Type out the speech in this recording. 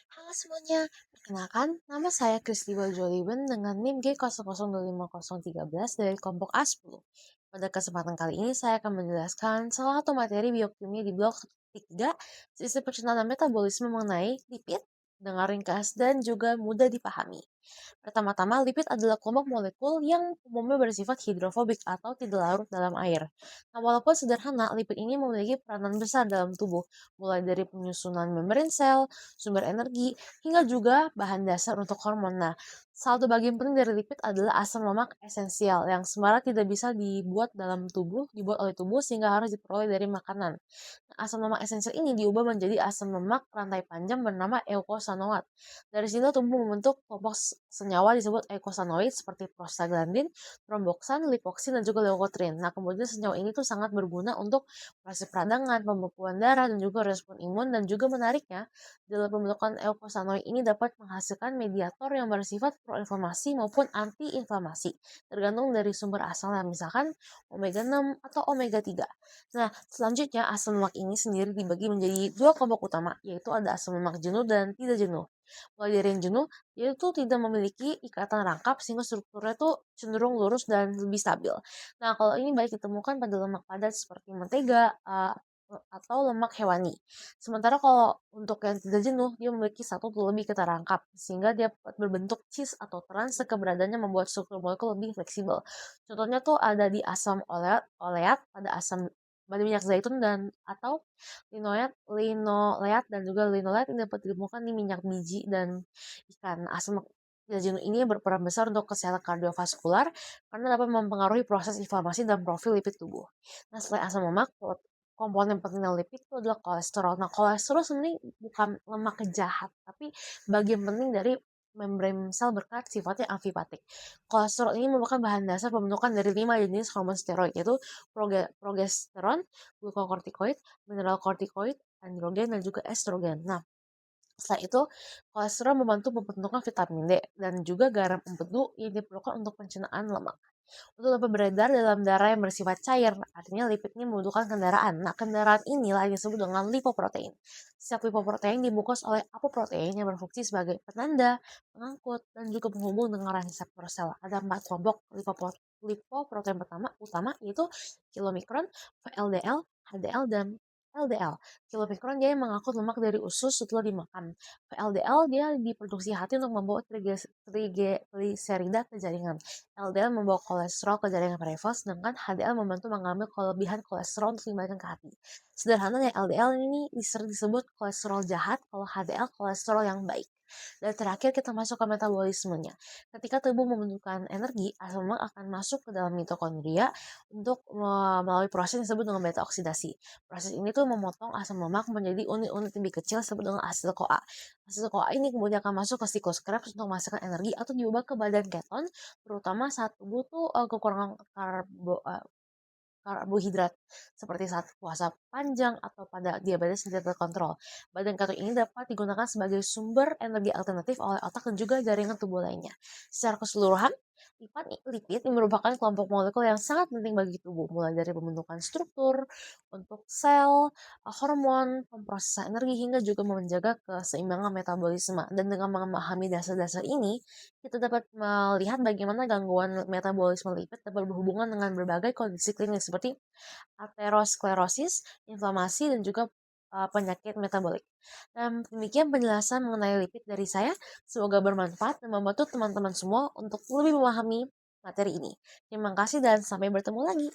Halo semuanya, perkenalkan nama saya Kristi Waljoliben dengan NIM G002513 dari kelompok A10. Pada kesempatan kali ini saya akan menjelaskan salah satu materi biokimia di blok 3, sistem pencernaan dan metabolisme mengenai lipid, dengan ringkas dan juga mudah dipahami. Pertama-tama, lipid adalah kelompok molekul yang umumnya bersifat hidrofobik atau tidak larut dalam air. Nah, walaupun sederhana, lipid ini memiliki peranan besar dalam tubuh, mulai dari penyusunan membran sel, sumber energi, hingga juga bahan dasar untuk hormon. Nah, salah satu bagian penting dari lipid adalah asam lemak esensial yang sebenarnya tidak bisa dibuat oleh tubuh sehingga harus diperoleh dari makanan. Asam lemak esensial ini diubah menjadi asam lemak rantai panjang bernama eukosanoat. Dari sini tubuh membentuk kelompok senyawa disebut eukosanoid seperti prostaglandin, tromboksan, lipoksin, dan juga leukotrin. Nah, kemudian senyawa ini tuh sangat berguna untuk proses peradangan, pembekuan darah, dan juga respon imun. Dan juga menariknya, dalam pembentukan eukosanoid ini dapat menghasilkan mediator yang bersifat proinflamasi maupun antiinflamasi, tergantung dari sumber asalnya, misalkan omega 6 atau omega 3. Nah, selanjutnya asam lemak ini sendiri dibagi menjadi dua kelompok utama, yaitu ada asam lemak jenuh dan tidak jenuh. Mulai dari yang jenuh, dia itu tidak memiliki ikatan rangkap sehingga strukturnya tuh cenderung lurus dan lebih stabil. Nah, kalau ini baik ditemukan pada lemak padat seperti mentega atau lemak hewani. Sementara kalau untuk yang tidak jenuh, dia memiliki satu atau lebih ikatan rangkap sehingga dia berbentuk cheese atau trans, keberadaannya membuat struktur molekul lebih fleksibel. Contohnya tuh ada di asam oleat pada pada minyak zaitun dan atau linoleat dan juga linoleat yang dapat ditemukan di minyak biji dan ikan. Asam jenuh ini berperan besar untuk kesehatan kardiovaskular karena dapat mempengaruhi proses inflamasi dan profil lipid tubuh. Nah, selain asam lemak, komponen penting dalam lipid itu adalah kolesterol. Nah, kolesterol sebenarnya bukan lemak jahat, tapi bagian penting dari membran sel berkat sifatnya amfipatik. Kolesterol ini merupakan bahan dasar pembentukan dari 5 jenis hormon steroid, yaitu progesteron, glukokortikoid, mineral kortikoid, androgen, dan juga estrogen. Nah, setelah itu, kolesterol membantu pembentukan vitamin D dan juga garam empedu yang diperlukan untuk pencernaan lemak. Untuk lipid beredar dalam darah yang bersifat cair, artinya lipid ini membutuhkan kendaraan. Nah, kendaraan inilah yang disebut dengan lipoprotein. Setiap lipoprotein dibungkus oleh apoprotein yang berfungsi sebagai penanda, pengangkut, dan juga penghubung dengan reseptor sel. Ada 4 kelompok lipoprotein utama yaitu kilomikron, VLDL, HDL, dan LDL. Kilomikron dia yang mengangkut lemak dari usus setelah dimakan. VLDL dia diproduksi hati untuk membawa trigliserida ke jaringan. LDL membawa kolesterol ke jaringan perifal, sedangkan HDL membantu mengambil kelebihan kolesterol untuk dibagikan ke hati. Sederhananya LDL ini sering disebut kolesterol jahat, kalau HDL kolesterol yang baik. Dan terakhir kita masuk ke metabolismenya. Ketika tubuh membutuhkan energi, asam lemak akan masuk ke dalam mitokondria untuk melalui proses yang disebut dengan beta oksidasi. Proses ini tuh memotong asam lemak menjadi unit-unit lebih kecil disebut dengan asil CoA. Asil CoA ini kemudian akan masuk ke siklus Krebs untuk menghasilkan energi atau diubah ke badan keton, terutama saat tubuh tuh kekurangan karbohidrat seperti saat puasa panjang atau pada diabetes tidak terkontrol. Badan keton ini dapat digunakan sebagai sumber energi alternatif oleh otak dan juga jaringan tubuh lainnya. Secara keseluruhan, lipid ini merupakan kelompok molekul yang sangat penting bagi tubuh, mulai dari pembentukan struktur, untuk sel, hormon, pemrosesan energi, hingga juga menjaga keseimbangan metabolisme. Dan dengan memahami dasar-dasar ini, kita dapat melihat bagaimana gangguan metabolisme lipid dapat berhubungan dengan berbagai kondisi klinis seperti aterosklerosis, inflamasi, dan juga penyakit metabolik. Dan demikian penjelasan mengenai lipid dari saya. Semoga bermanfaat dan membantu teman-teman semua untuk lebih memahami materi ini. Terima kasih dan sampai bertemu lagi.